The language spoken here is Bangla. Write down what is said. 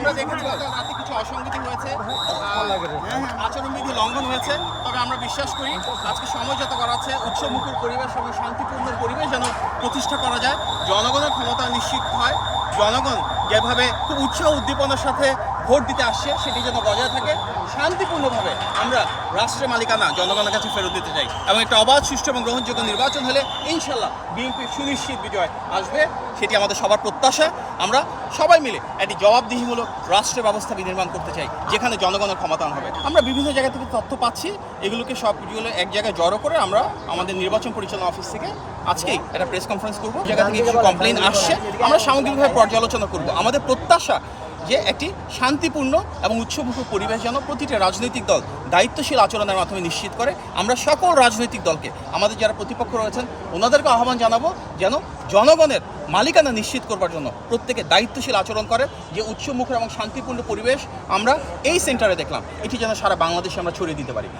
আমরা দেখেছি গত রাতে কিছু অসঙ্গতি হয়েছে, আচরণবিধি লঙ্ঘন হয়েছে। তবে আমরা বিশ্বাস করি আজকে সমঝোতা করা আছে, উৎসবমুখর পরিবেশ এবং শান্তিপূর্ণ পরিবেশ যেন প্রতিষ্ঠা করা যায়, জনগণের ক্ষমতা নিশ্চিত হয়, জনগণ যেভাবে খুব উৎসাহ উদ্দীপনার সাথে ভোট দিতে আসছে সেটি যেন বজায় থাকে, শান্তিপূর্ণভাবে আমরা রাষ্ট্রের মালিকানা জনগণের কাছে ফেরত দিতে চাই এবং একটা অবাধ, সুষ্ঠু এবং গ্রহণযোগ্য নির্বাচন হলে ইনশাল্লাহ বিএনপির সুনিশ্চিত বিজয় আসবে, সেটি আমাদের সবার প্রত্যাশা। আমরা সবাই মিলে একটি জবাবদিহিমূলক রাষ্ট্র ব্যবস্থা বিনির্মাণ করতে চাই যেখানে জনগণের ক্ষমতায়ন হবে। আমরা বিভিন্ন জায়গা থেকে তথ্য পাচ্ছি, এগুলোকে সবগুলো এক জায়গায় জড়ো করে আমরা আমাদের নির্বাচন পরিচালনা অফিস থেকে আজকেই একটা প্রেস কনফারেন্স করবো। জায়গা থেকে কিছু কমপ্লেইন আসছে, আমরা সামগ্রিকভাবে পর্যালোচনা করব। আমাদের প্রত্যাশা যে একটি শান্তিপূর্ণ এবং উৎসবমুখর পরিবেশ যেন প্রতিটি রাজনৈতিক দল দায়িত্বশীল আচরণের মাধ্যমে নিশ্চিত করে। আমরা সকল রাজনৈতিক দলকে, আমাদের যারা প্রতিপক্ষ রয়েছেন ওনাদেরকে আহ্বান জানাবো যেন জনগণের মালিকানা নিশ্চিত করবার জন্য প্রত্যেকে দায়িত্বশীল আচরণ করে। যে উৎসবমুখর এবং শান্তিপূর্ণ পরিবেশ আমরা এই সেন্টারে দেখলাম, এটি যেন সারা বাংলাদেশে আমরা ছড়িয়ে দিতে পারি।